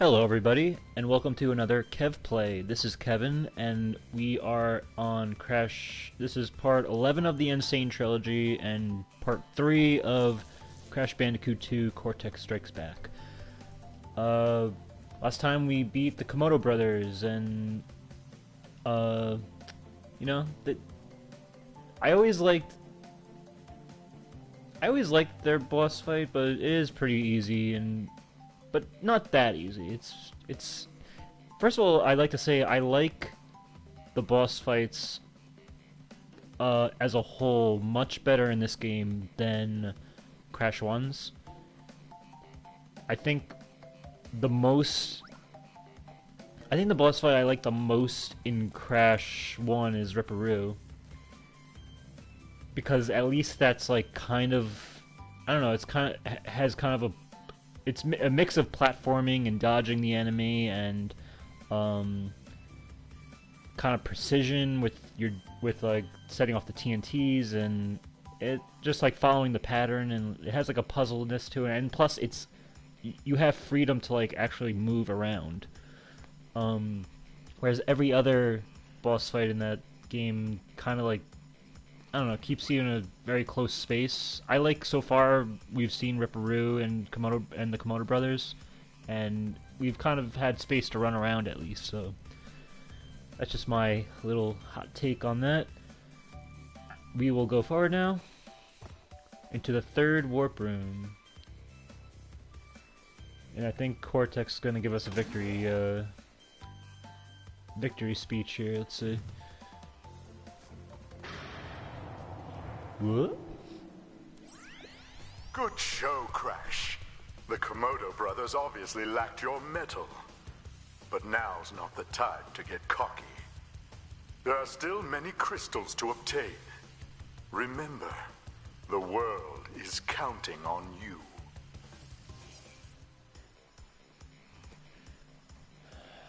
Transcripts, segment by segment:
Hello everybody, and welcome to another Kev Play. This is Kevin, and we are on Crash. This is part 11 of the Sane Trilogy, and part 3 of Crash Bandicoot 2 Cortex Strikes Back. Last time we beat the Komodo brothers, and, you know, I always liked their boss fight, but it is pretty easy, but not that easy. It's first of all, I'd like to say I like the boss fights as a whole much better in this game than Crash 1's. I think the boss fight I like the most in Crash 1 is Ripperoo. Because at least that's like kind of, I don't know, has kind of it's a mix of platforming and dodging the enemy and kind of precision with like setting off the TNTs, and it just like following the pattern, and it has like a puzzleness to it, and plus you have freedom to like actually move around. Whereas every other boss fight in that game kind of like, I don't know, keeps you in a very close space. I like, so far, we've seen Ripperoo and the Komodo brothers, and we've kind of had space to run around at least, so that's just my little hot take on that. We will go forward now into the third warp room. And I think Cortex is going to give us a victory speech here. Let's see. What? Good show, Crash. The Komodo brothers obviously lacked your mettle. But now's not the time to get cocky. There are still many crystals to obtain. Remember, the world is counting on you.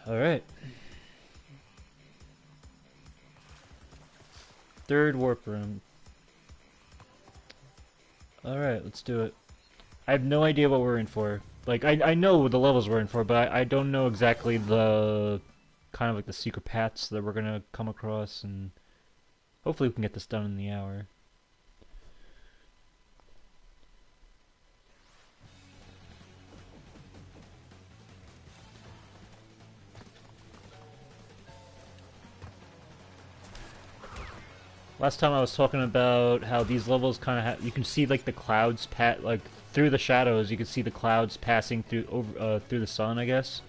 Alright. Third warp room. Alright, let's do it. I have no idea what we're in for. Like, I know the levels we're in for, but I don't know exactly the kind of like the secret paths that we're gonna come across, and hopefully we can get this done in the hour. Last time I was talking about how these levels kind of you can see like the clouds like through the shadows. You can see the clouds passing through through the sun, I guess.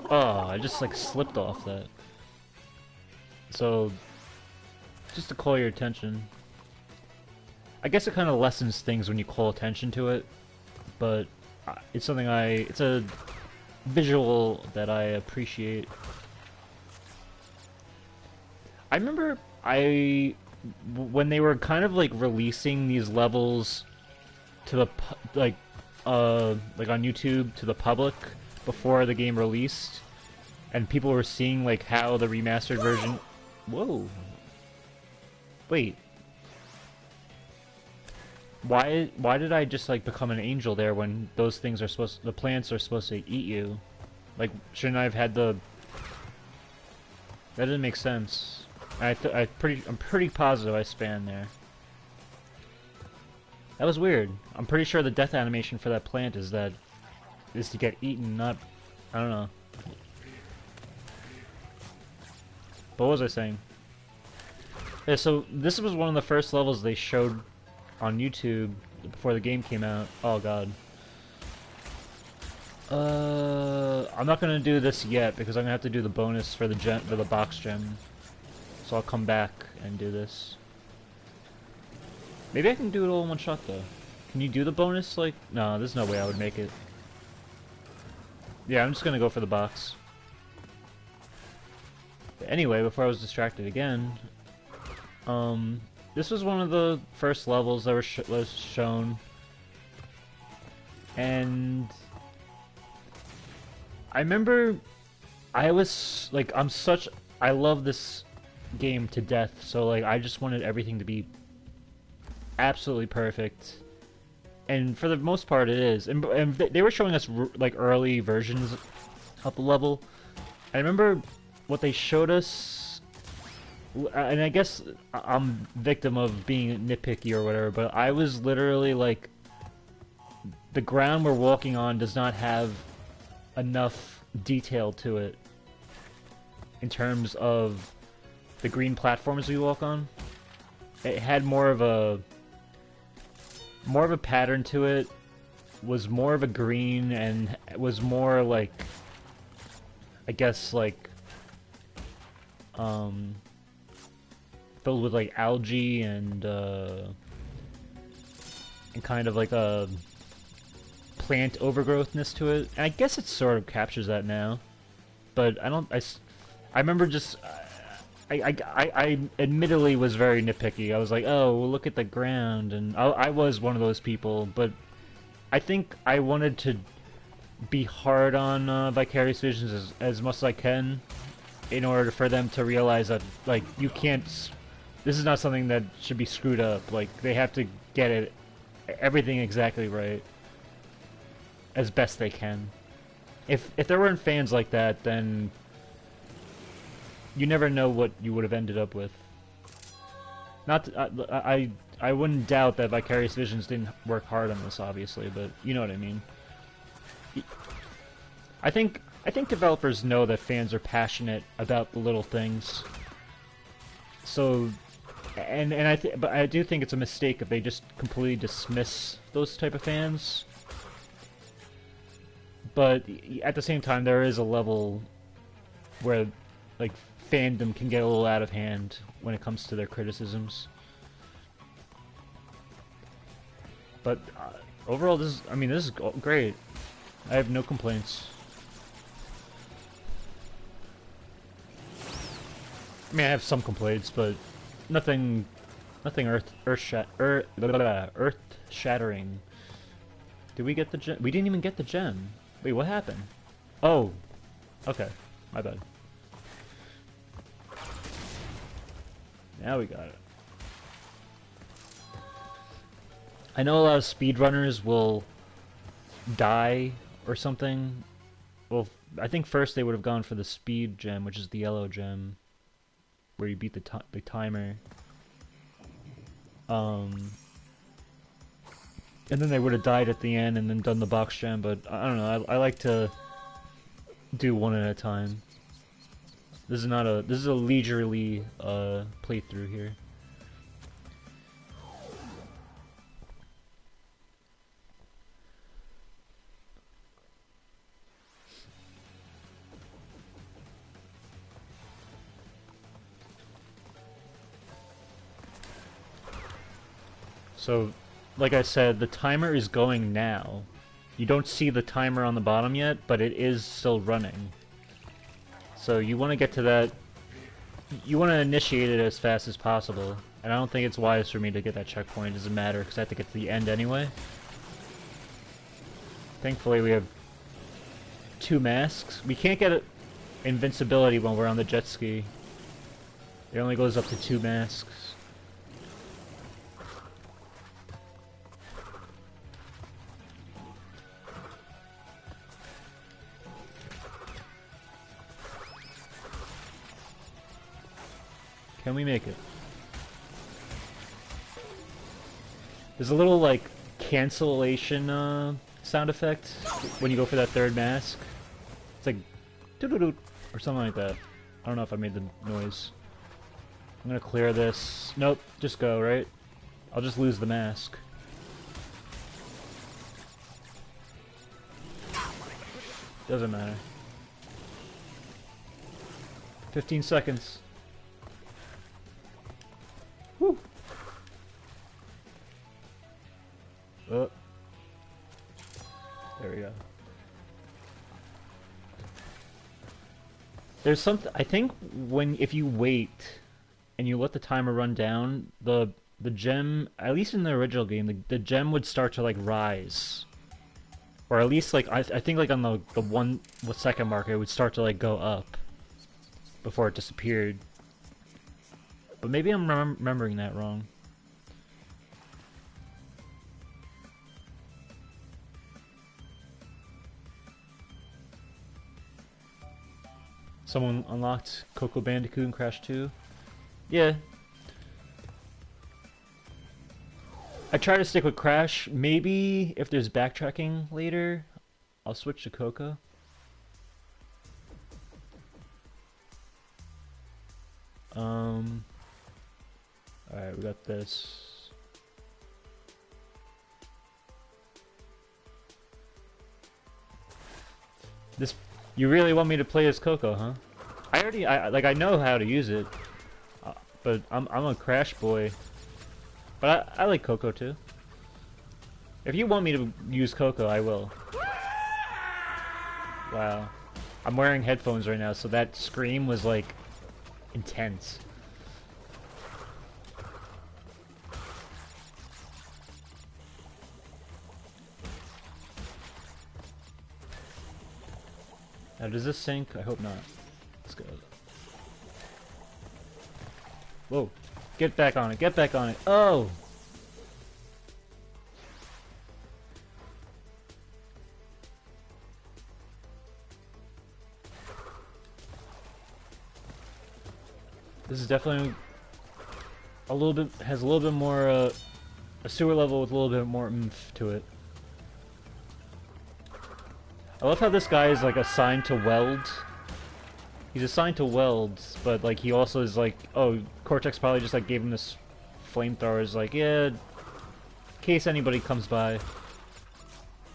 Oh, I just like slipped off that. So, just to call your attention. I guess it kind of lessens things when you call attention to it, but it's something it's a visual that I appreciate. I remember when they were kind of like releasing these levels to the like on YouTube to the public before the game released, and people were seeing like how the remastered version. Whoa! Wait. Why did I just like become an angel there when those things are the plants are supposed to eat you? Like, shouldn't I have had the? That didn't make sense. I'm pretty positive I spanned there. That was weird. I'm pretty sure the death animation for that plant is to get eaten, not, I don't know. What was I saying? Yeah, so this was one of the first levels they showed on YouTube before the game came out. Oh god. I'm not gonna do this yet because I'm gonna have to do the bonus for the box gem. So I'll come back and do this. Maybe I can do it all in one shot though. Can you do the bonus? Like, no, there's no way I would make it. Yeah, I'm just gonna go for the box. But anyway, before I was distracted again, this was one of the first levels that was shown, and I remember I was like, I love this game to death, so like I just wanted everything to be absolutely perfect, and for the most part it is. And they were showing us like early versions of the level. I remember what they showed us, and I guess I'm victim of being nitpicky or whatever, but I was literally like, the ground we're walking on does not have enough detail to it in terms of the green platforms we walk on. It had more of a pattern to it, was more of a green, and was more like, I guess, like filled with like algae and kind of like a plant overgrowthness to it. And I guess it sort of captures that now, but I remember just I admittedly was very nitpicky. I was like, oh, well, look at the ground, and I was one of those people. But I think I wanted to be hard on Vicarious Visions as much as I can, in order for them to realize that, like, you can't. This is not something that should be screwed up. Like, they have to get everything exactly right as best they can. If there weren't fans like that, then you never know what you would have ended up with. Not I wouldn't doubt that Vicarious Visions didn't work hard on this, obviously, but you know what I mean. I think developers know that fans are passionate about the little things. So, but I do think it's a mistake if they just completely dismiss those type of fans. But at the same time, there is a level where, like, fandom can get a little out of hand when it comes to their criticisms. But overall, this is great. I have no complaints. I mean, I have some complaints, but nothing earth shattering. Did we get the gem? We didn't even get the gem. Wait, what happened? Oh, okay, my bad. Now we got it. I know a lot of speedrunners will die or something. Well, I think first they would have gone for the speed gem, which is the yellow gem, where you beat the timer. And then they would have died at the end and then done the box gem, but I don't know, I like to do one at a time. This is a leisurely playthrough here. So, like I said, the timer is going now. You don't see the timer on the bottom yet, but it is still running. So you want to get to that... You want to initiate it as fast as possible. And I don't think it's wise for me to get that checkpoint. It doesn't matter, because I have to get to the end anyway. Thankfully we have 2 masks. We can't get invincibility when we're on the jet ski. It only goes up to 2 masks. Can we make it? There's a little, like, cancellation sound effect when you go for that 3rd mask. It's like doo-doo-doo or something like that. I don't know if I made the noise. I'm gonna clear this. Nope, just go, right? I'll just lose the mask. Doesn't matter. 15 seconds. Woo! Oh. There we go. There's something, I think if you wait and you let the timer run down, the gem, at least in the original game, the gem would start to, like, rise. Or at least, like, I think, like, on the 1 second mark, it would start to, like, go up before it disappeared. But maybe I'm remembering that wrong. Someone unlocked Coco Bandicoot and Crash 2. Yeah. I try to stick with Crash. Maybe if there's backtracking later, I'll switch to Coco. Alright, we got this. This, you really want me to play as Coco, huh? I know how to use it, but I'm a Crash boy. But I like Coco too. If you want me to use Coco, I will. Wow, I'm wearing headphones right now, so that scream was like intense. Now, does this sink? I hope not. Let's go. Whoa. Get back on it. Get back on it. Oh! This is definitely a little bit, has a little bit more, a sewer level with a little bit more oomph to it. I love how this guy is like assigned to weld. He's assigned to weld, but like he also is like, oh, Cortex probably just like gave him this flamethrower. Is like, yeah, in case anybody comes by,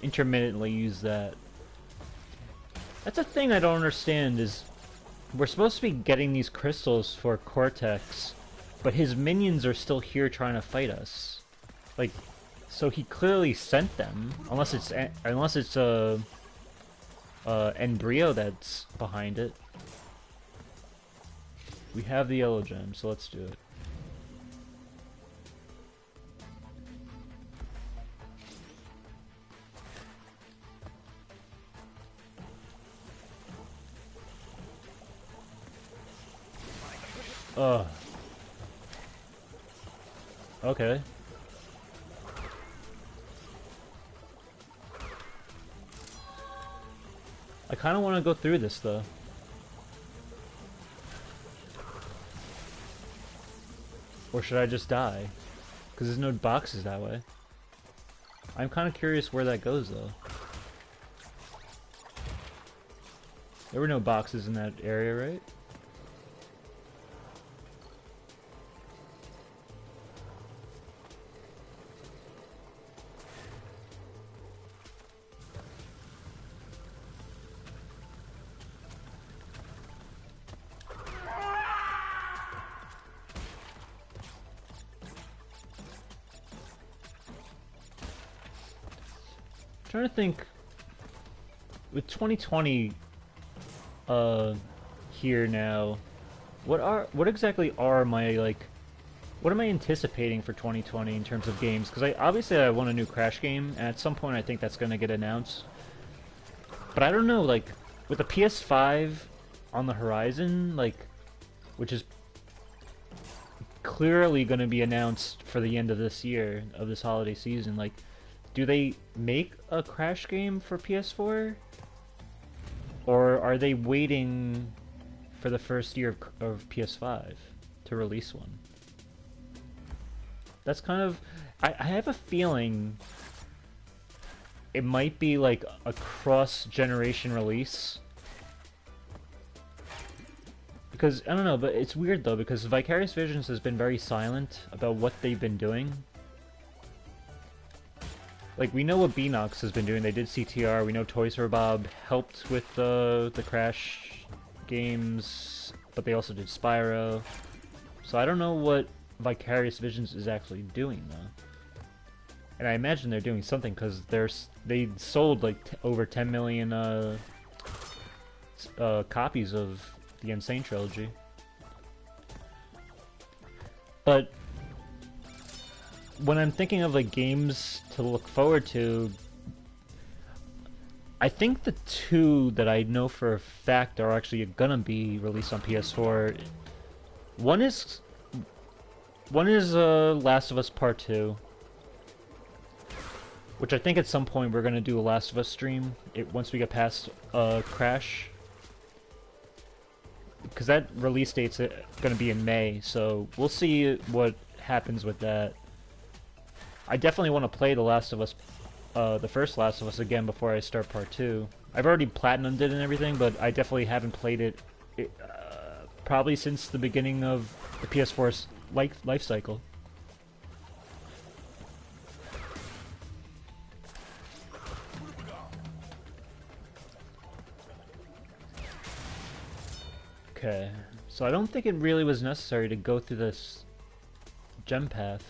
intermittently use that. That's a thing I don't understand. Is we're supposed to be getting these crystals for Cortex, but his minions are still here trying to fight us. Like, so he clearly sent them, unless it's Embryo that's behind it. We have the yellow gem, so let's do it. Ugh. Okay. I kind of want to go through this though. Or should I just die? Because there's no boxes that way. I'm kind of curious where that goes though. There were no boxes in that area, right? Trying to think with 2020 here now, what exactly are my like, what am I anticipating for 2020 in terms of games? Because I want a new Crash game, and at some point I think that's going to get announced. But I don't know, like with the PS5 on the horizon, like, which is clearly going to be announced for the end of this year, of this holiday season, like, do they make a Crash game for PS4? Or are they waiting for the first year of PS5 to release one? That's kind of... I have a feeling it might be like a cross-generation release. Because, I don't know, but it's weird though, because Vicarious Visions has been very silent about what they've been doing. Like, we know what Beanox has been doing. They did CTR. We know Toys for Bob helped with the Crash games, but they also did Spyro. So I don't know what Vicarious Visions is actually doing, though. And I imagine they're doing something, because they sold, like, over 10 million copies of the Sane Trilogy. But when I'm thinking of like games to look forward to, I think the two that I know for a fact are actually gonna be released on PS4. One is Last of Us Part 2, which I think at some point we're gonna do a Last of Us stream once we get past Crash. because that release date's gonna be in May, so we'll see what happens with that. I definitely want to play The Last of Us, the first Last of Us again before I start Part 2. I've already platinumed it and everything, but I definitely haven't played it, probably since the beginning of the PS4's life cycle. Okay, so I don't think it really was necessary to go through this gem path.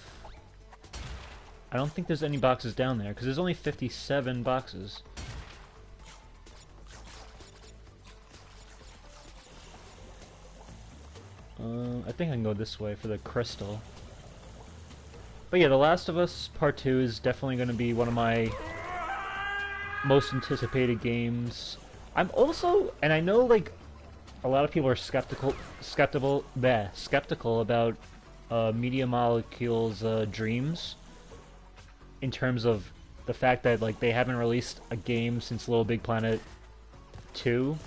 I don't think there's any boxes down there, because there's only 57 boxes. I think I can go this way for the crystal. But yeah, The Last of Us Part 2 is definitely going to be one of my most anticipated games. I'm also, and I know like a lot of people are skeptical about Media Molecule's Dreams, in terms of the fact that like they haven't released a game since Little Big Planet 2.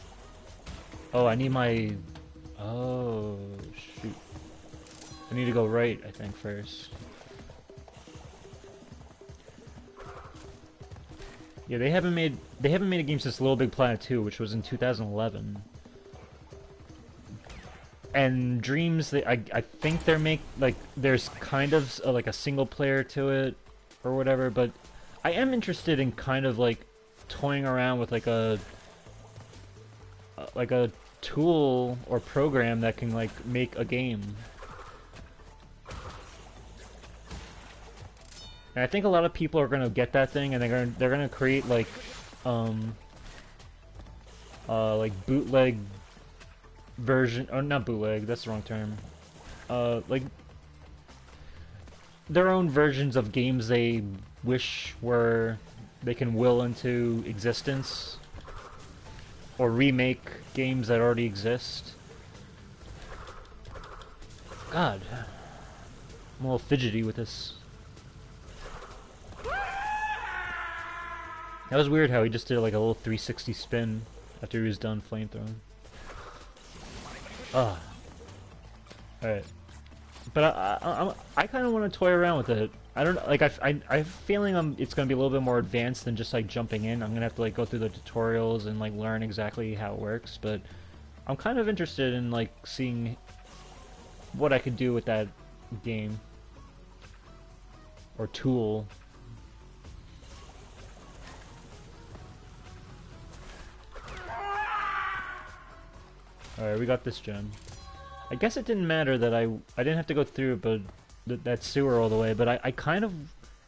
Oh, I need my... Oh, shoot. I need to go right, I think, first. Yeah, they haven't made a game since Little Big Planet 2, which was in 2011. And Dreams, I think there's kind of like a single player to it or whatever, but I am interested in kind of like toying around with like a tool or program that can like make a game. And I think a lot of people are gonna get that thing, and they're gonna create like bootleg version, or not bootleg, that's the wrong term. Like their own versions of games they wish they can will into existence, or remake games that already exist. God, I'm a little fidgety with this. That was weird how he just did like a little 360 spin after he was done flamethrowing. Ah. Alright. But I kind of want to toy around with it. I don't like. I have a feeling it's gonna be a little bit more advanced than just like jumping in. I'm gonna have to like go through the tutorials and like learn exactly how it works. But I'm kind of interested in like seeing what I could do with that game or tool. Alright, we got this gem. I guess it didn't matter that I didn't have to go through but that sewer all the way, but I kind of,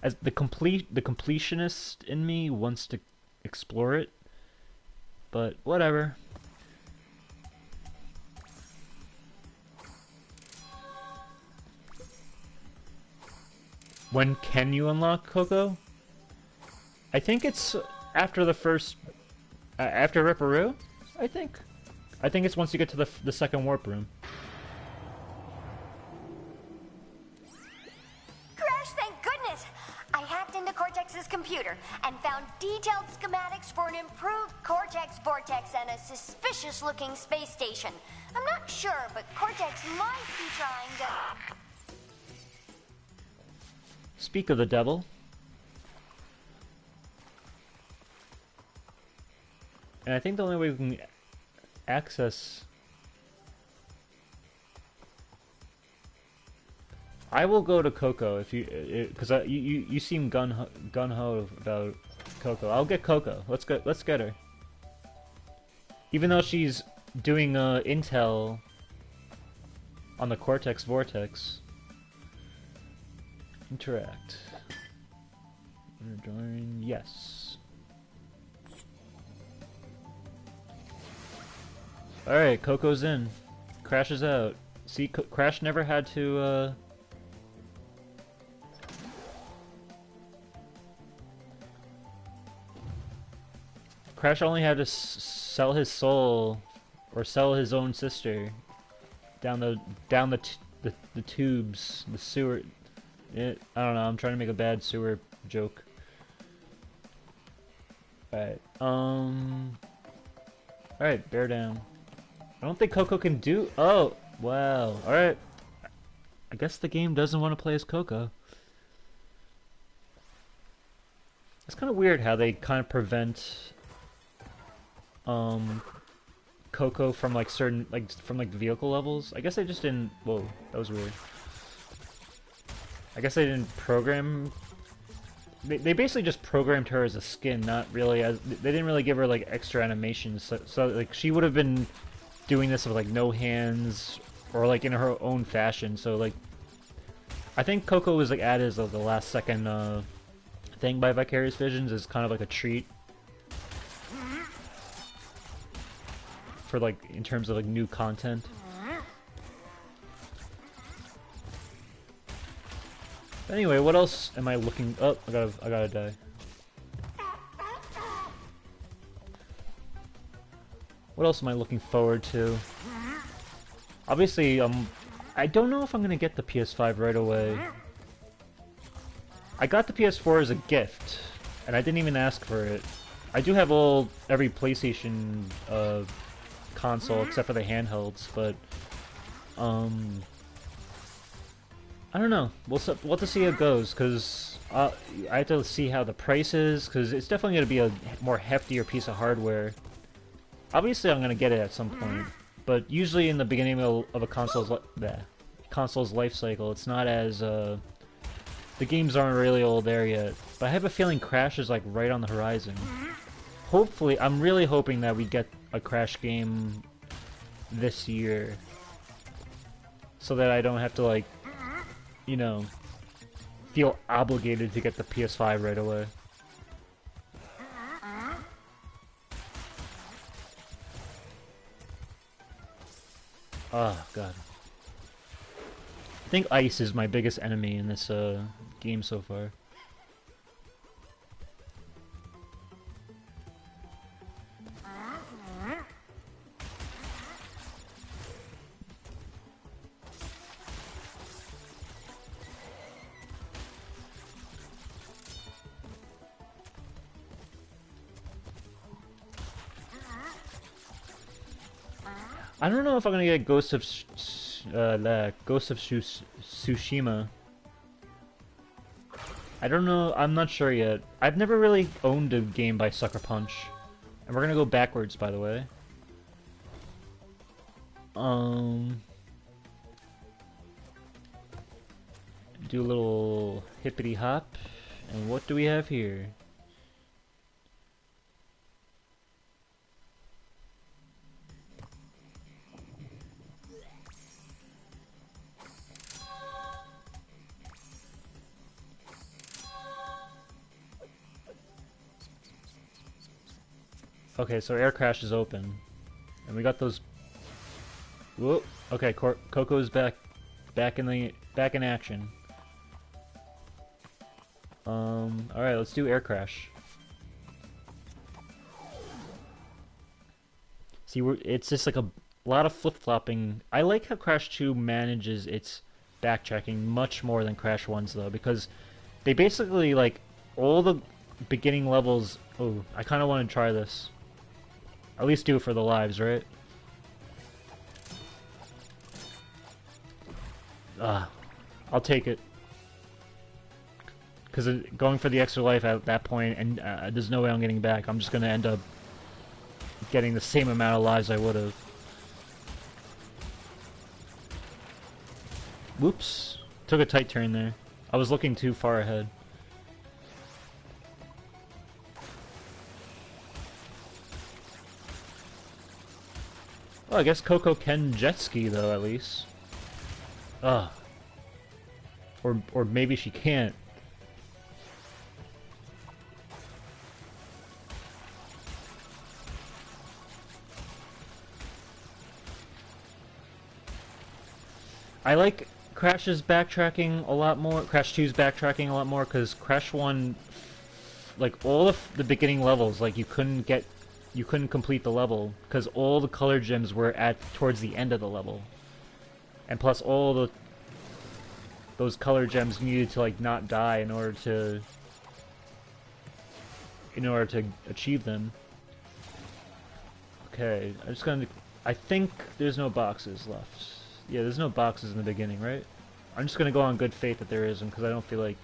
as the completionist in me wants to explore it, but whatever. When can you unlock Coco? I think it's after the first, after Ripperoo, I think. I think it's once you get to the second warp room. Crash, thank goodness! I hacked into Cortex's computer and found detailed schematics for an improved Cortex vortex and a suspicious-looking space station. I'm not sure, but Cortex might be trying to... Speak of the devil. And I think the only way we can access... I will go to Coco if you, because you seem gun ho about Coco. I'll get Coco. Let's get her. Even though she's doing intel on the Cortex vortex. Interact. Join. Yes. Alright, Coco's in. Crash is out. See, Crash never had to, Crash only had to sell his soul, or sell his own sister, down the tubes, the sewer. I don't know. I'm trying to make a bad sewer joke. Alright. Alright, bear down. I don't think Coco can do... Oh, wow. Alright. I guess the game doesn't want to play as Coco. It's kind of weird how they kind of prevent Coco from like certain from like vehicle levels. I guess they just didn't. Whoa, that was weird. I guess they didn't program. They basically just programmed her as a skin, not really as. They didn't really give her like extra animations. So like she would have been doing this with like no hands or like in her own fashion. So like, I think Coco was like added as like, the last second thing by Vicarious Visions is kind of like a treat for like in terms of like new content. Anyway, what else am I looking? Oh, I gotta die. What else am I looking forward to? Obviously, I don't know if I'm gonna get the PS5 right away. I got the PS4 as a gift, and I didn't even ask for it. I do have every PlayStation console except for the handhelds, but I don't know. We'll have to see how it goes, because I have to see how the price is, because it's definitely going to be a more heftier piece of hardware. Obviously, I'm going to get it at some point, but usually in the beginning of a console's life cycle, it's not as the games aren't really all there yet. But I have a feeling Crash is like right on the horizon. Hopefully, I'm really hoping that we get a Crash game this year, so that I don't have to like, you know, feel obligated to get the PS5 right away. Oh god. I think ice is my biggest enemy in this game so far. I don't know if I'm gonna get Ghost of Tsushima. I don't know. I'm not sure yet. I've never really owned a game by Sucker Punch, and we're gonna go backwards, by the way. Do a little hippity hop, and what do we have here? Okay, so air crash is open, and we got those. Whoop. Okay, Coco's back in action. All right, let's do air crash. See, it's just like a lot of flip-flopping. I like how Crash 2 manages its backtracking much more than Crash 1's though, because they basically like all the beginning levels. Oh, I kind of want to try this. At least do it for the lives, right? I'll take it. Because going for the extra life at that point, and there's no way I'm getting back. I'm just going to end up getting the same amount of lives I would have. Whoops. Took a tight turn there. I was looking too far ahead. Well, I guess Coco can jet ski though, at least. Ugh. Or maybe she can't. I like Crash's backtracking a lot more. Crash 2's backtracking a lot more because Crash 1, like all of the beginning levels, like you couldn't complete the level because all the color gems were towards the end of the level, and plus all those color gems needed to like not die in order to achieve them. Okay, I think there's no boxes left. Yeah, there's no boxes in the beginning, right? I'm just gonna go on good faith that there isn't, because I don't feel like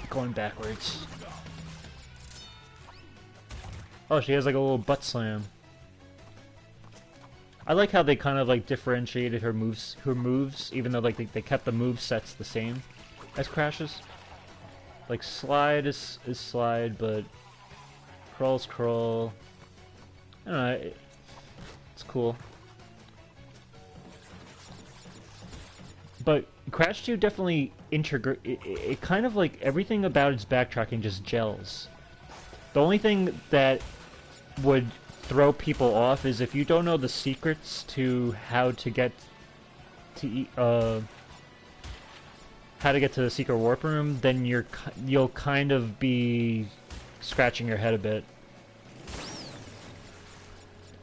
going backwards. Oh, she has like a little butt slam. I like how they kind of like differentiated her moves, even though like they kept the move sets the same as Crash's. Like slide is slide, but crawl's crawl. I don't know, it's cool. But Crash 2 definitely integrate. It kind of like everything about its backtracking just gels. The only thing that would throw people off is if you don't know the secrets to how to get to the secret warp room, then you'll kind of be scratching your head a bit.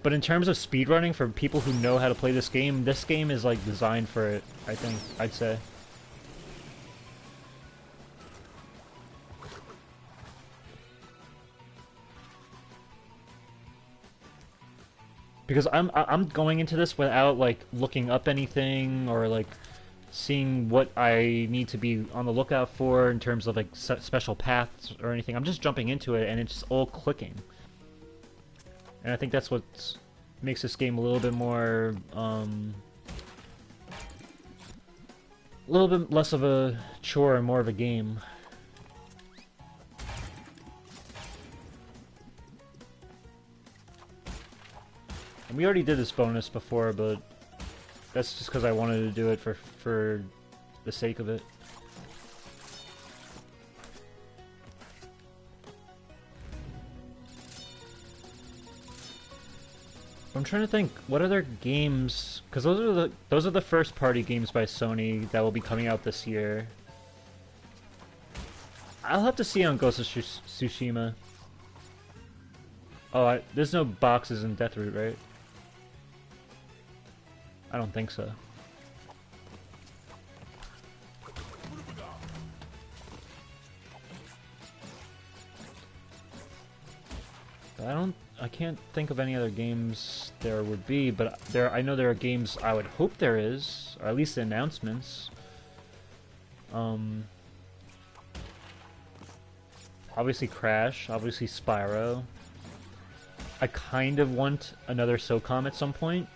But in terms of speedrunning, for people who know how to play this game is like designed for it, I think, I'd say. Because I'm going into this without like looking up anything or like seeing what I need to be on the lookout for in terms of like special paths or anything. I'm just jumping into it and it's all clicking. And I think that's what makes this game a little bit more, a little bit less of a chore and more of a game. And we already did this bonus before, but that's just because I wanted to do it for the sake of it. I'm trying to think what other games, because those are the first party games by Sony that will be coming out this year. I'll have to see on Ghost of Tsushima. Oh, there's no boxes in Deathroot, right? I don't think so. I can't think of any other games there would be, but I know there are games I would hope there is, or at least the announcements. Obviously Crash, obviously Spyro. I kind of want another SOCOM at some point,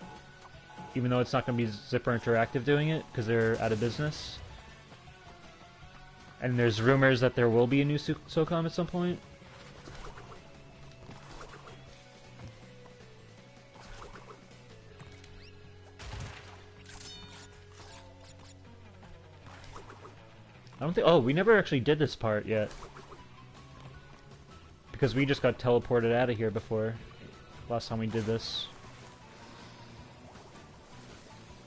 even though it's not going to be Zipper Interactive doing it, because they're out of business. And there's rumors that there will be a new SOCOM at some point. I don't think... Oh, we never actually did this part yet. Because we just got teleported out of here before. Last time we did this.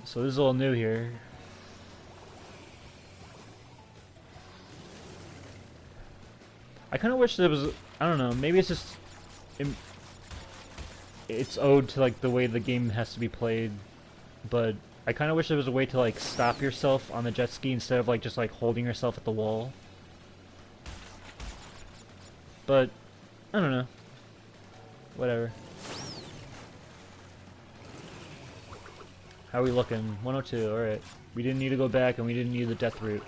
So this is all new here. I kind of wish there was... I don't know, maybe it's just... It's owed to like the way the game has to be played. But I kind of wish there was a way to like stop yourself on the jet ski instead of like just like holding yourself at the wall. But I don't know. Whatever. How are we looking? 102, alright. We didn't need to go back and we didn't need the death route.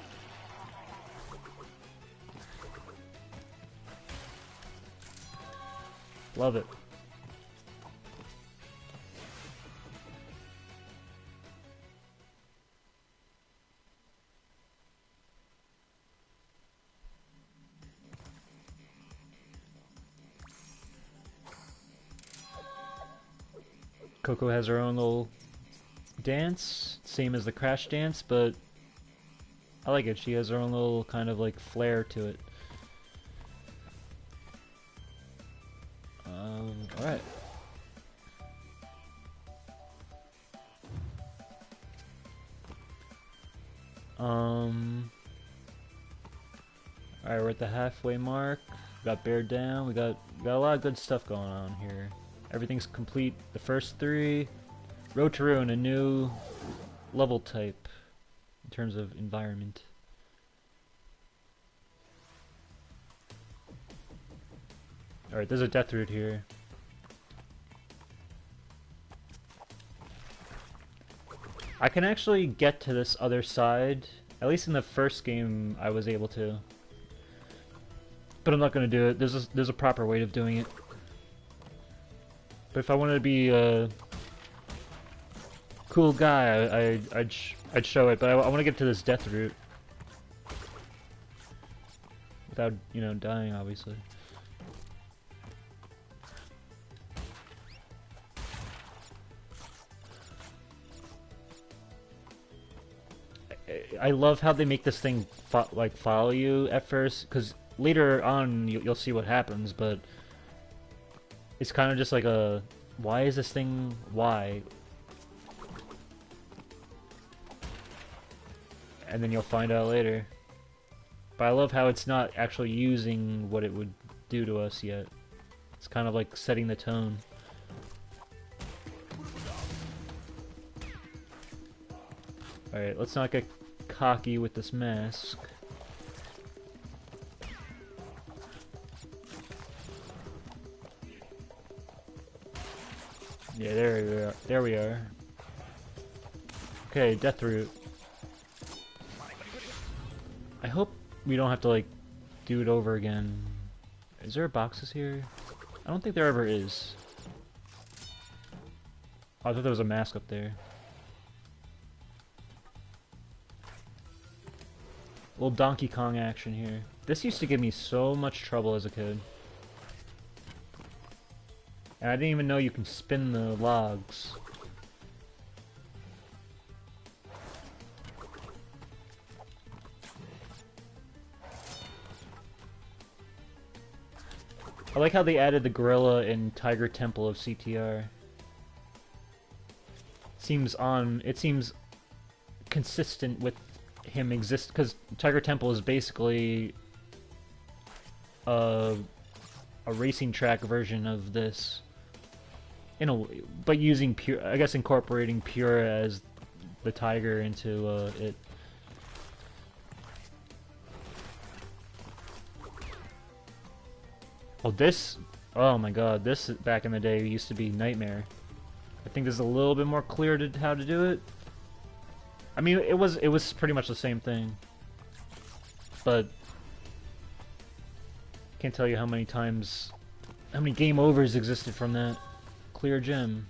Love it. Coco has her own little dance, same as the Crash dance, but I like it. She has her own little kind of like flair to it. Alright. Alright, we're at the halfway mark. We got Bear Down. We got a lot of good stuff going on here. Everything's complete. The first three. Road to Ruin, a new level type in terms of environment. Alright, there's a death route here. I can actually get to this other side. At least in the first game, I was able to. But I'm not gonna do it. There's a proper way of doing it. But if I wanted to be a cool guy, I'd show it. But I want to get to this death route without, you know, dying, obviously. I love how they make this thing like follow you at first, because later on you'll see what happens, but it's kind of just like a, why is this thing, why? And then you'll find out later. But I love how it's not actually using what it would do to us yet. It's kind of like setting the tone. Alright, let's not get cocky with this mask. Yeah, there we are. There we are. Okay, death route. I hope we don't have to, like, do it over again. Is there boxes here? I don't think there ever is. Oh, I thought there was a mask up there. A little Donkey Kong action here. This used to give me so much trouble as a kid. And I didn't even know you can spin the logs. I like how they added the gorilla in Tiger Temple of CTR. It seems consistent with him exist, because Tiger Temple is basically a racing track version of this, in a but using pure, I guess incorporating Pure as the tiger into it. Oh, this, oh my god, this back in the day used to be nightmare. I think this is a little bit more clear to how to do it. I mean, it was pretty much the same thing, but can't tell you how many game overs existed from that clear gem.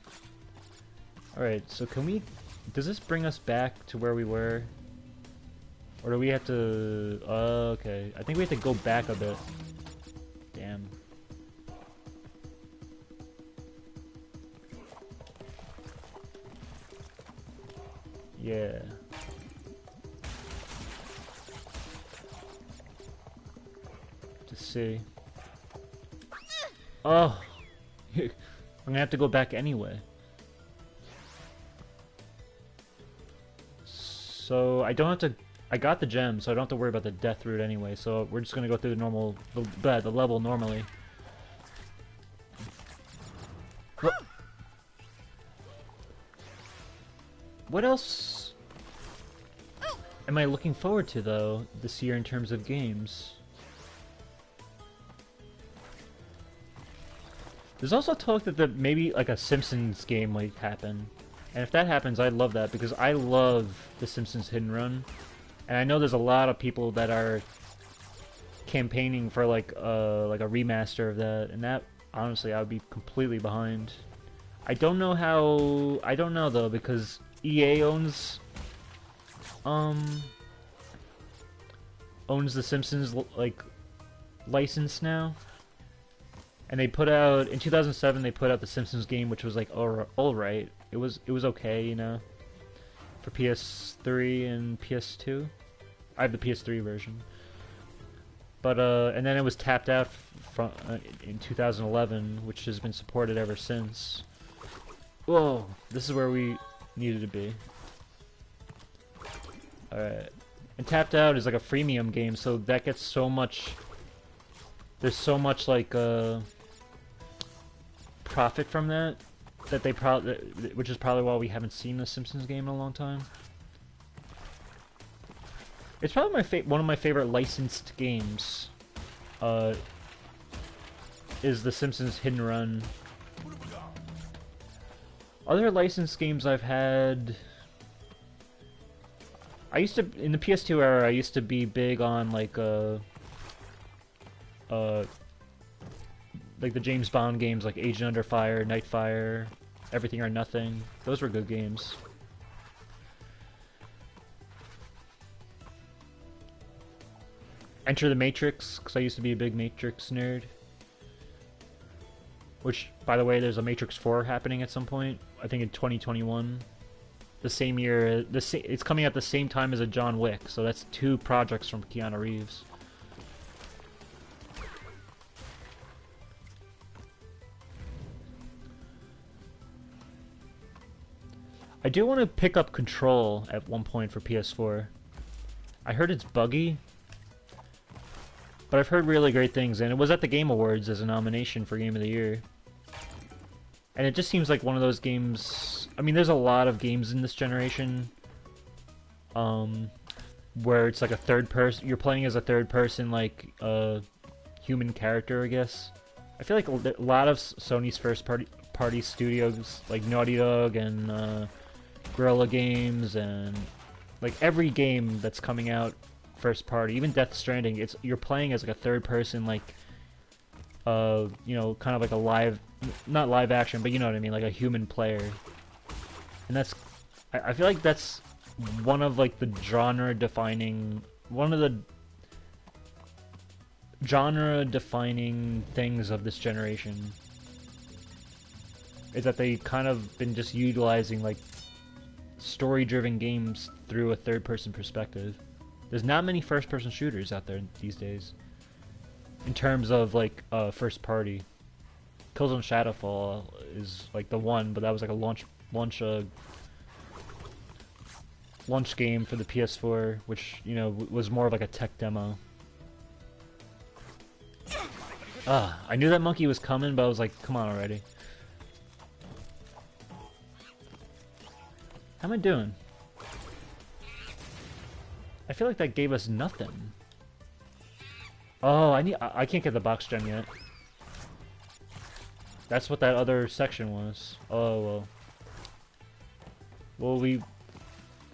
Alright, so does this bring us back to where we were? Or do we have to, okay, I think we have to go back a bit. Damn. Yeah. To see. Oh! I'm gonna have to go back anyway. So, I don't have to... I got the gem, so I don't have to worry about the death route anyway, so we're just gonna go through the level normally. What else am I looking forward to, though, this year in terms of games? There's also talk that maybe like a Simpsons game might happen. And if that happens, I'd love that, because I love the Simpsons Hit and Run. And I know there's a lot of people that are campaigning for like a remaster of that, and that, honestly, I would be completely behind. I don't know though, because EA owns the Simpsons like license now, and they put out in 2007. They put out the Simpsons game, which was like all right. It was okay, you know, for PS3 and PS2. I have the PS3 version, but and then it was tapped out from in 2011, which has been supported ever since. Whoa, this is where we needed to be. Alright. And Tapped Out is like a freemium game, so that gets so much... There's so much, like, profit from that, that they which is probably why we haven't seen the Simpsons game in a long time. It's probably one of my favorite licensed games, is the Simpsons Hit and Run. Other licensed games I've had... I used to in the PS2 era. I used to be big on uh, like the James Bond games, like Agent Under Fire, Nightfire, Everything or Nothing. Those were good games. Enter the Matrix, because I used to be a big Matrix nerd. Which, by the way, there's a Matrix 4 happening at some point. I think in 2021. The same year, it's coming at the same time as a John Wick, so that's 2 projects from Keanu Reeves. I do want to pick up Control at one point for PS4. I heard it's buggy, but I've heard really great things, and it was at the Game Awards as a nomination for Game of the Year. And it just seems like one of those games... I mean, there's a lot of games in this generation where it's like a third person... You're playing as a third person, like, human character, I guess. I feel like a lot of Sony's first-party studios, like Naughty Dog and Guerrilla Games, and like every game that's coming out first-party, even Death Stranding, you're playing as like a third person, like, you know, kind of like a live... Not live action, but you know what I mean, like a human player. And that's... I feel like that's one of like the genre-defining... One of the genre-defining things of this generation. Is that they kind of been just utilizing like story-driven games through a third-person perspective. There's not many first-person shooters out there these days. In terms of like first-party. Killzone Shadowfall is like the one, but that was like a launch game for the PS4, which, you know, was more of like a tech demo. I knew that monkey was coming, but I was like, come on already. How am I doing? I feel like that gave us nothing. Oh, I can't get the box gem yet. That's what that other section was. Oh, well. Well,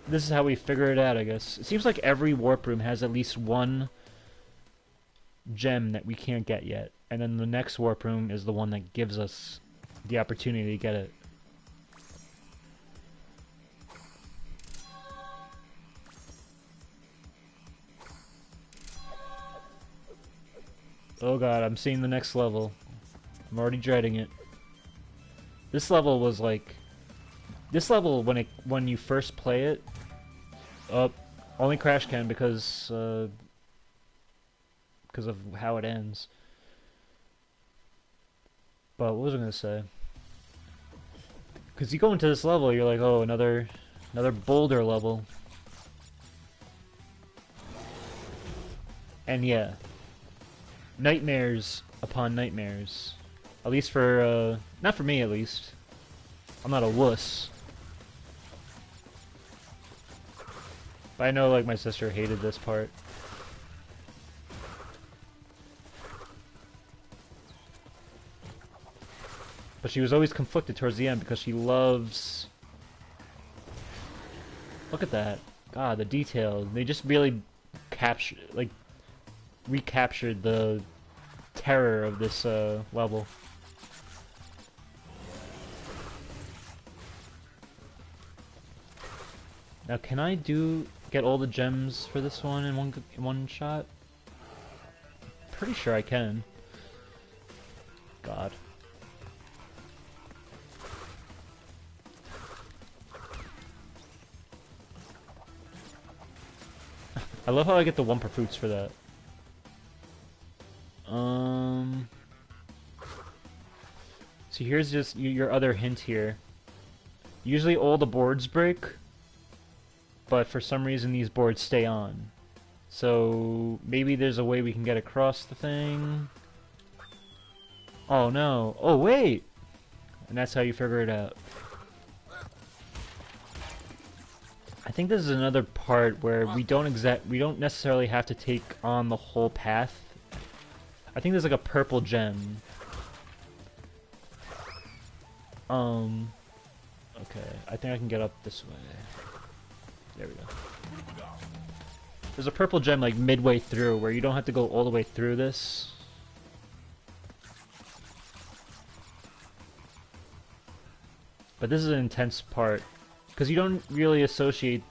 this is how we figure it out, I guess. It seems like every warp room has at least one gem that we can't get yet. And then the next warp room is the one that gives us the opportunity to get it. Oh god, I'm seeing the next level. I'm already dreading it. This level was like... This level, when you first play it... only Crash can because of how it ends. But what was I gonna say? Because you go into this level, you're like, oh, another boulder level. And yeah. Nightmares upon nightmares. At least for, not for me at least. I'm not a wuss. But I know, like, my sister hated this part. But she was always conflicted towards the end because she loves... Look at that. God, the detail. They just really recaptured the terror of this level. Now, can I get all the gems for this one in one shot? Pretty sure I can. God. I love how I get the Wumpa fruits for that. So here's just your other hint here. Usually all the boards break, but for some reason these boards stay on. So maybe there's a way we can get across the thing. Oh no. Oh wait! And that's how you figure it out. I think this is another part where we don't necessarily have to take on the whole path. I think there's like a purple gem. Okay, I think I can get up this way. There we go. There's a purple gem like midway through where you don't have to go all the way through this. But this is an intense part because you don't really associate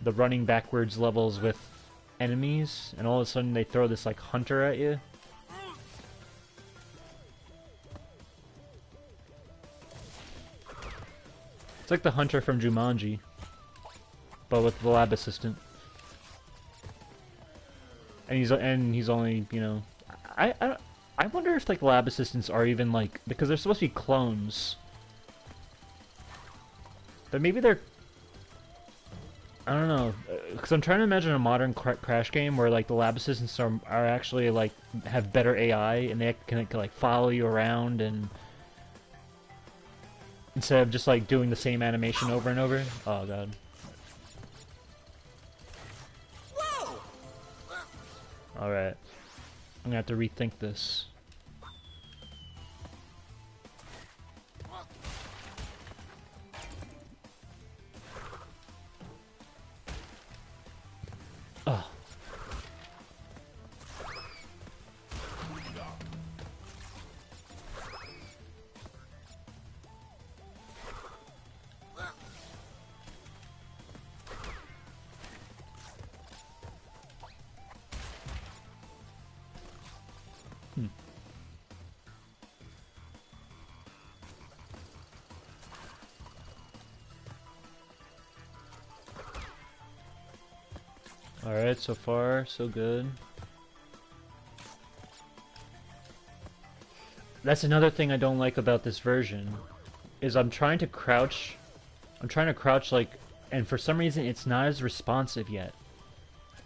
the running backwards levels with enemies, and all of a sudden they throw this like hunter at you. It's like the hunter from Jumanji, but with the lab assistant. And he's only, you know, I wonder if like lab assistants are even like, because they're supposed to be clones, but maybe they're, I don't know, because I'm trying to imagine a modern Crash game where like the lab assistants are actually like have better AI and they can like follow you around, and instead of just like doing the same animation over and over. Oh god. Alright. I'm gonna have to rethink this. Oh. Alright, so far, so good. That's another thing I don't like about this version, is I'm trying to crouch like, and for some reason it's not as responsive yet.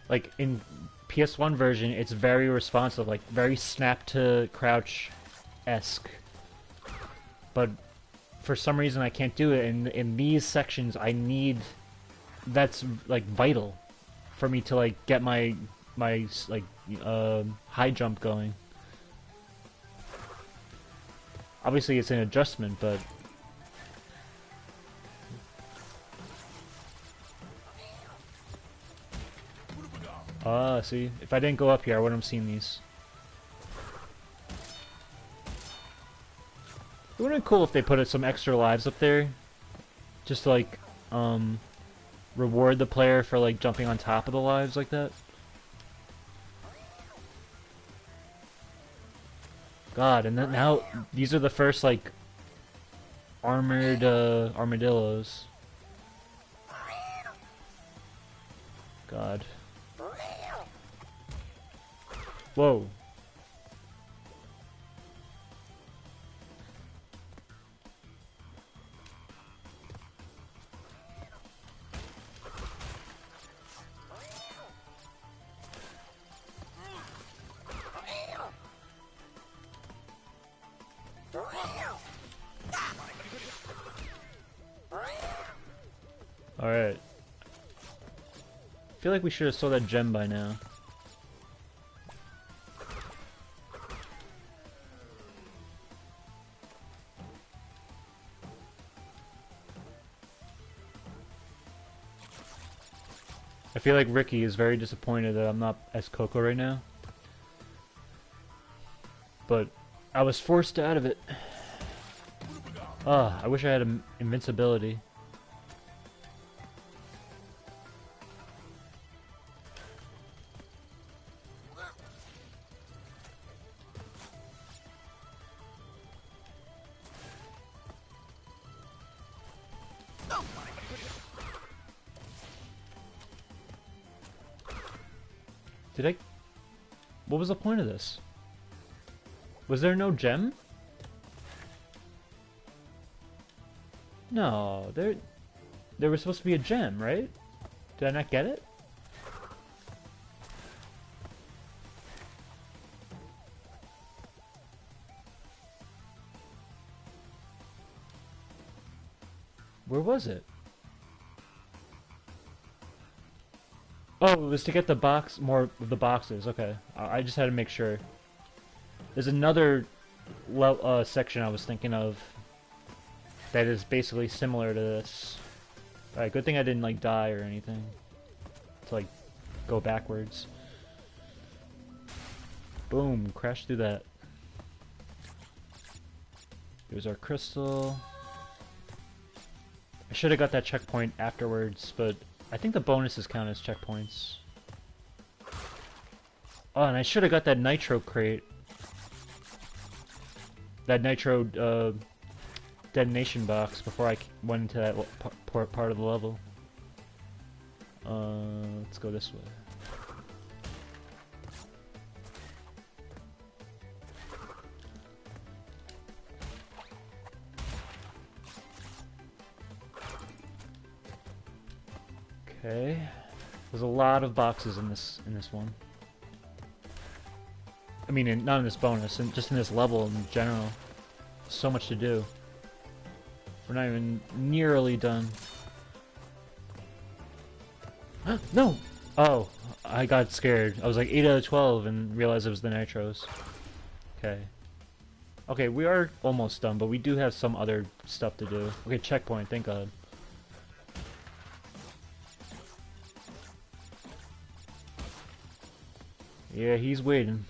Like in PS1 version, it's very responsive, like very snap to crouch-esque. But for some reason I can't do it, and in these sections I need, that's like vital for me to like get my like high jump going. Obviously it's an adjustment, but see, if I didn't go up here I wouldn't have seen these. It would have been cool if they put some extra lives up there, just to like reward the player for like jumping on top of the lives like that. God, and then now these are the first like armored armadillos. God. Whoa. Alright. I feel like we should have saw that gem by now. I feel like Ricky is very disappointed that I'm not as Coco right now. But I was forced out of it. Ah, I wish I had invincibility. Did I... What was the point of this? Was there no gem? No, there was supposed to be a gem, right? Did I not get it? Where was it? Oh, it was to get the box, more of the boxes. Okay, I just had to make sure. There's another section I was thinking of that is basically similar to this. Alright, good thing I didn't like die or anything. To like go backwards. Boom, crash through that. Here's our crystal. I should have got that checkpoint afterwards, but I think the bonuses count as checkpoints. Oh, and I should have got that nitro crate. That nitro detonation box before I went into that part of the level. Let's go this way. Okay, there's a lot of boxes in this one. I mean, not in this bonus, and just in this level in general. So much to do. We're not even nearly done. No! Oh, I got scared. I was like 8 out of 12 and realized it was the nitros. Okay. Okay, we are almost done, but we do have some other stuff to do. Okay, checkpoint, thank God. Yeah, he's waiting.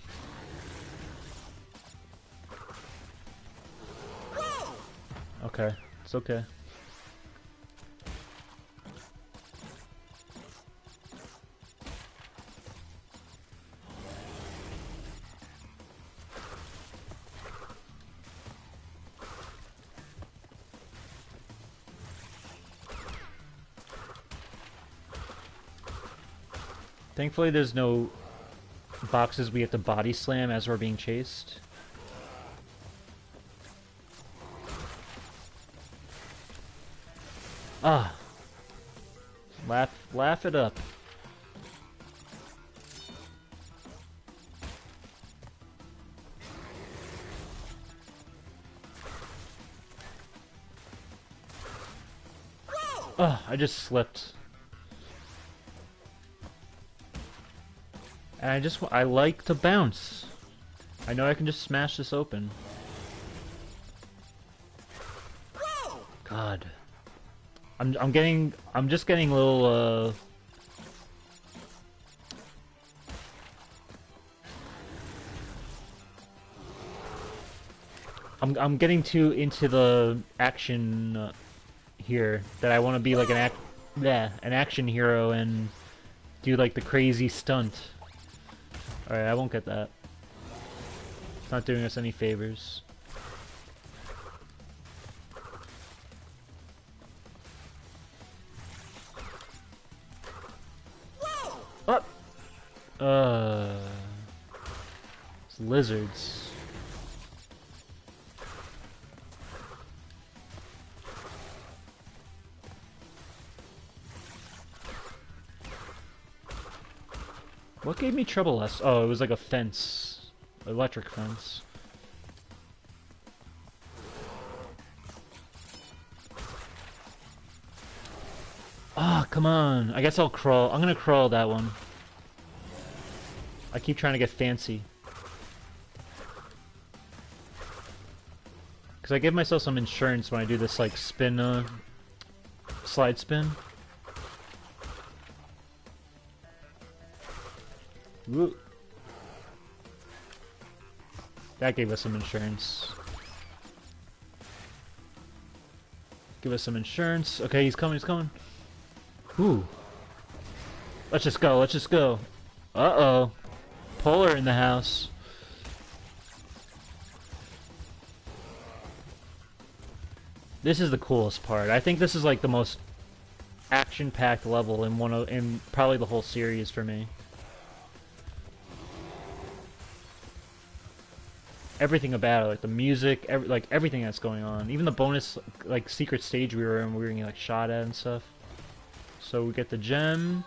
Okay, it's okay. Thankfully there's no boxes we have to body slam as we're being chased. Ah. Laugh it up. Oh, I just slipped. And I like to bounce. I know I can just smash this open. God. I'm just getting a little, I'm getting too into the action, here, that I want to be like an action hero and do like the crazy stunt. Alright, I won't get that. It's not doing us any favors. Up! It's lizards. What gave me trouble last? Oh, it was like a fence. Electric fence. Ah, come on. I guess I'll crawl. I'm gonna crawl that one. I keep trying to get fancy. Because I give myself some insurance when I do this, like, spin, slide spin. Woo. That gave us some insurance. Give us some insurance. Okay, he's coming, he's coming. Ooh. Let's just go, let's just go. Uh-oh. Polar in the house. This is the coolest part. I think this is like the most action-packed level in probably the whole series for me. Everything about it, like the music, everything that's going on. Even the bonus, like, secret stage we were in, we were getting, like, shot at and stuff. So we get the gem,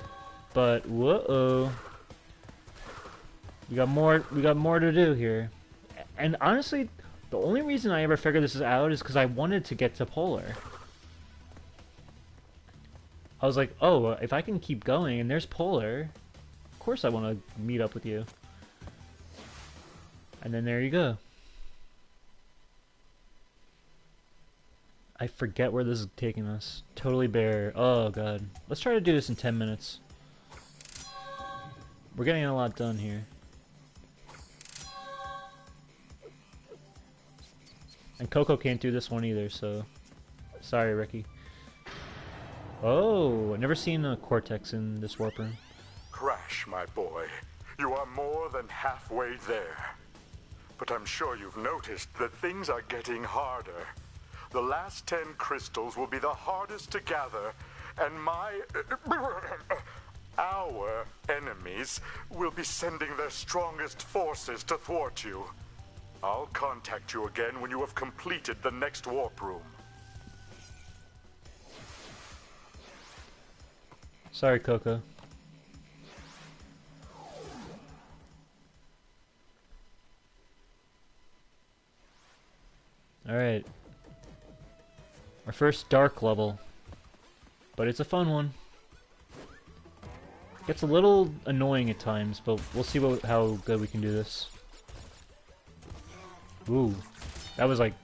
but whoa, we got more to do here. And honestly, the only reason I ever figured this out is because I wanted to get to Polar. I was like, oh, if I can keep going and there's Polar, of course I want to meet up with you. And then there you go. I forget where this is taking us. Totally bare. Oh god. Let's try to do this in 10 minutes. We're getting a lot done here. And Coco can't do this one either, so... Sorry, Ricky. Oh, I've never seen a Cortex in this warp room. Crash, my boy. You are more than halfway there. But I'm sure you've noticed that things are getting harder. The last 10 crystals will be the hardest to gather, and our enemies will be sending their strongest forces to thwart you. I'll contact you again when you have completed the next warp room. Sorry, Coco. Alright. Our first dark level. But it's a fun one. Gets a little annoying at times, but we'll see how good we can do this. Ooh. That was like...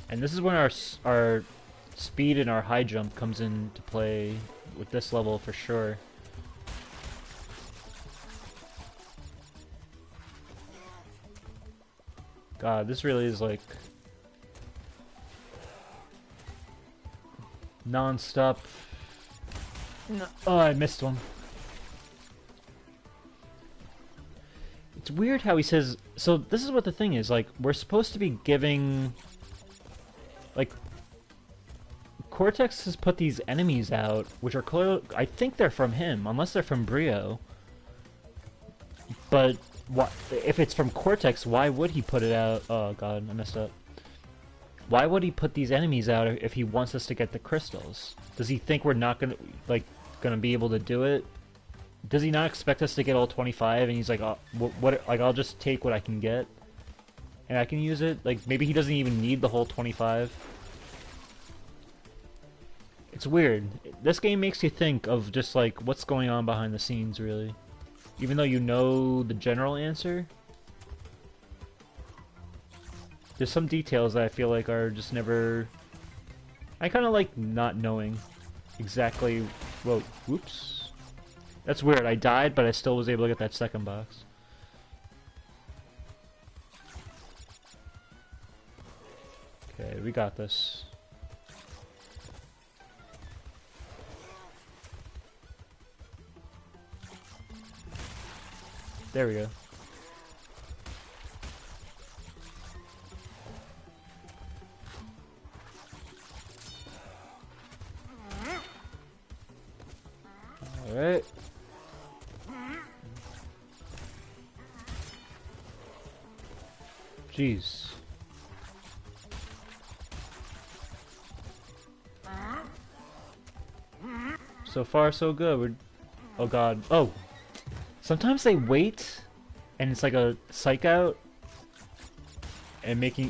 And this is when our speed and our high jump comes into play with this level for sure. God, this really is like non-stop. No. Oh, I missed one. It's weird how he says, so this is what the thing is, like, we're supposed to be giving, like, Cortex has put these enemies out, which are clearly, I think they're from him, unless they're from Brio. But what if it's from Cortex? Why would he put it out? Oh god, I messed up. Why would he put these enemies out if he wants us to get the crystals? Does he think we're not gonna be able to do it? Does he not expect us to get all 25? And he's like, oh, what? Like, I'll just take what I can get, and I can use it. Like, maybe he doesn't even need the whole 25. It's weird. This game makes you think of just like what's going on behind the scenes, really. Even though you know the general answer, there's some details that I feel like are just never... I kind of like not knowing exactly... Whoa, whoops. That's weird. I died, but I still was able to get that second box. Okay, we got this. There we go. Alright. Jeez. So far, so good. Oh god. Oh! Sometimes they wait, and it's like a psych out, and making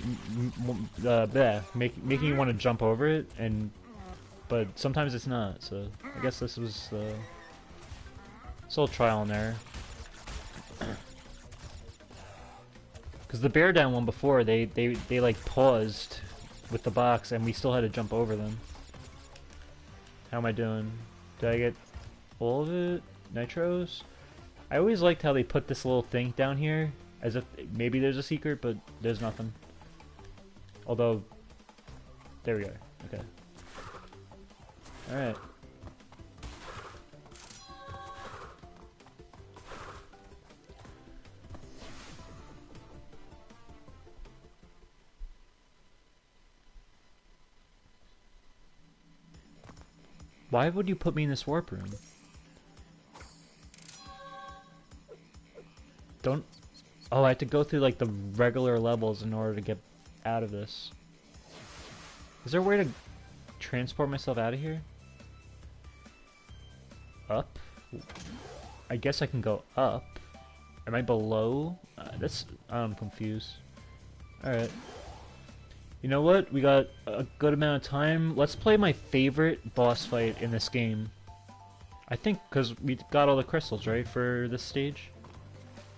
you want to jump over it, but sometimes it's not. So I guess this was it's all trial and error. Because the bear down one before, they like paused with the box, and we still had to jump over them. How am I doing? Did I get all of it? Nitros? I always liked how they put this little thing down here, as if maybe there's a secret, but there's nothing. Although, there we go. Okay. Alright. Why would you put me in this warp room? Don't... Oh, I have to go through like the regular levels in order to get out of this. Is there a way to transport myself out of here? Up? I guess I can go up. Am I below? I'm confused. Alright. You know what? We got a good amount of time. Let's play my favorite boss fight in this game. I think because we got all the crystals, right, for this stage?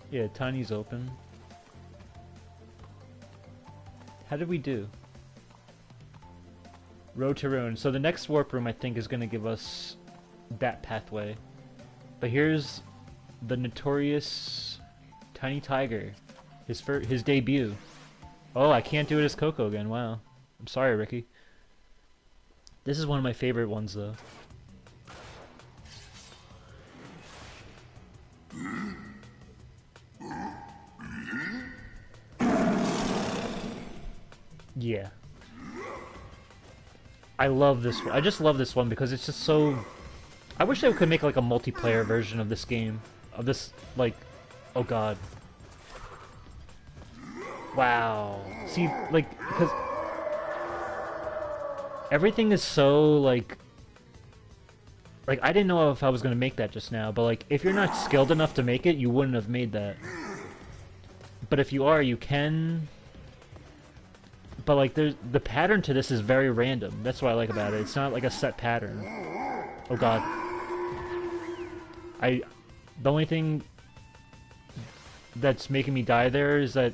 Yeah, Tiny's open. How did we do? Road to Ruin. So the next warp room, I think, is going to give us that pathway. But here's the notorious Tiny Tiger. His debut. Oh, I can't do it as Coco again. Wow. I'm sorry, Ricky. This is one of my favorite ones, though. Yeah. I love this one. I just love this one because it's just so... I wish they could make like a multiplayer version of this game. Of this, like... Oh god. Wow. See, like, because... Everything is so, like... Like, I didn't know if I was going to make that just now, but like, if you're not skilled enough to make it, you wouldn't have made that. But if you are, you can... But like, the pattern to this is very random. That's what I like about it. It's not like a set pattern. Oh god. The only thing that's making me die there is that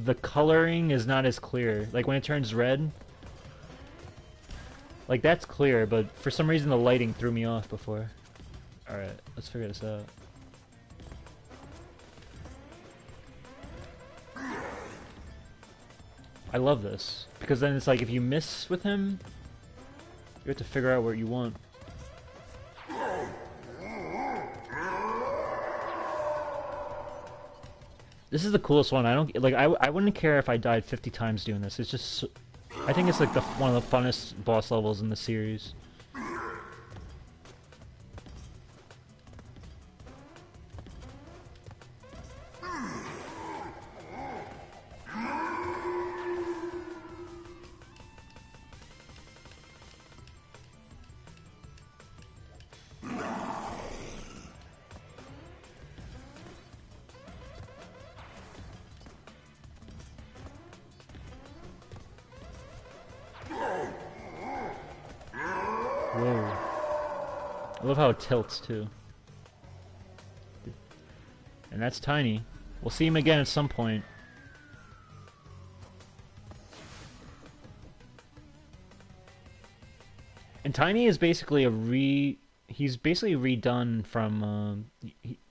the coloring is not as clear. Like when it turns red, like that's clear, but for some reason the lighting threw me off before. Alright, let's figure this out. I love this, because then it's like if you miss with him, you have to figure out what you want. This is the coolest one. I don't like. I wouldn't care if I died 50 times doing this. It's just, I think it's like one of the funnest boss levels in the series. Whoa. I love how it tilts, too. And that's Tiny. We'll see him again at some point. And Tiny is basically he's basically redone from,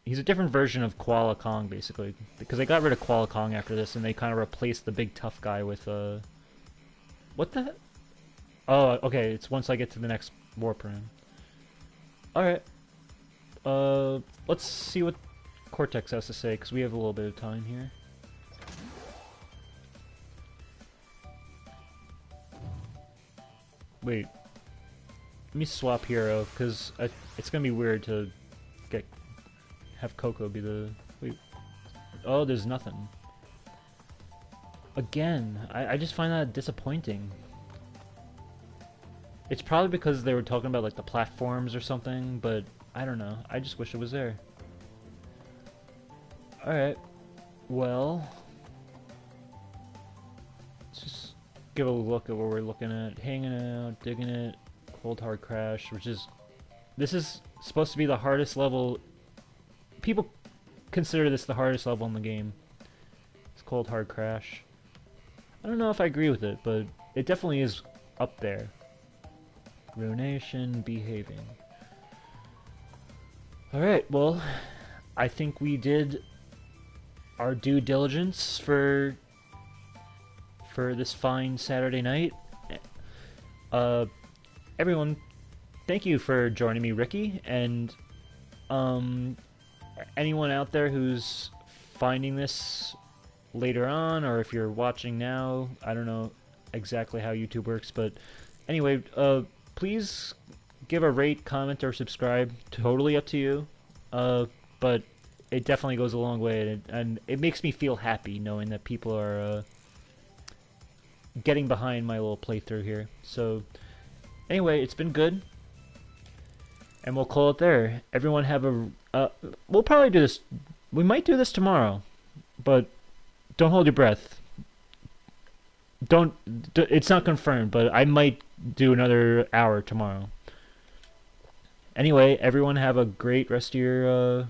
he's a different version of Koala Kong, basically. Because they got rid of Koala Kong after this, and they kind of replaced the big tough guy with, what the... Oh, okay, it's once I get to the next warp room. Alright. Let's see what Cortex has to say, because we have a little bit of time here. Wait. Let me swap hero, because it's going to be weird to have Coco be the... Wait. Oh, there's nothing. Again, I just find that disappointing. It's probably because they were talking about like the platforms or something, but I don't know. I just wish it was there. Alright. Well, let's just give a look at what we're looking at. Hanging out, digging it, Cold Hard Crash, which is... This is supposed to be the hardest level. People consider this the hardest level in the game. It's Cold Hard Crash. I don't know if I agree with it, but it definitely is up there. Ruination, behaving. Alright, well, I think we did our due diligence for this fine Saturday night. Everyone, thank you for joining me, Ricky, and anyone out there who's finding this later on, or if you're watching now, I don't know exactly how YouTube works, but anyway, please give a rate, comment, or subscribe. Totally up to you. But it definitely goes a long way, and it makes me feel happy knowing that people are getting behind my little playthrough here. So, anyway, it's been good. And we'll call it there. Everyone have a... we'll probably do this... We might do this tomorrow. But don't hold your breath. It's not confirmed, but I might do another hour tomorrow. Anyway, everyone have a great rest of your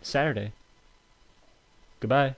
Saturday. Goodbye.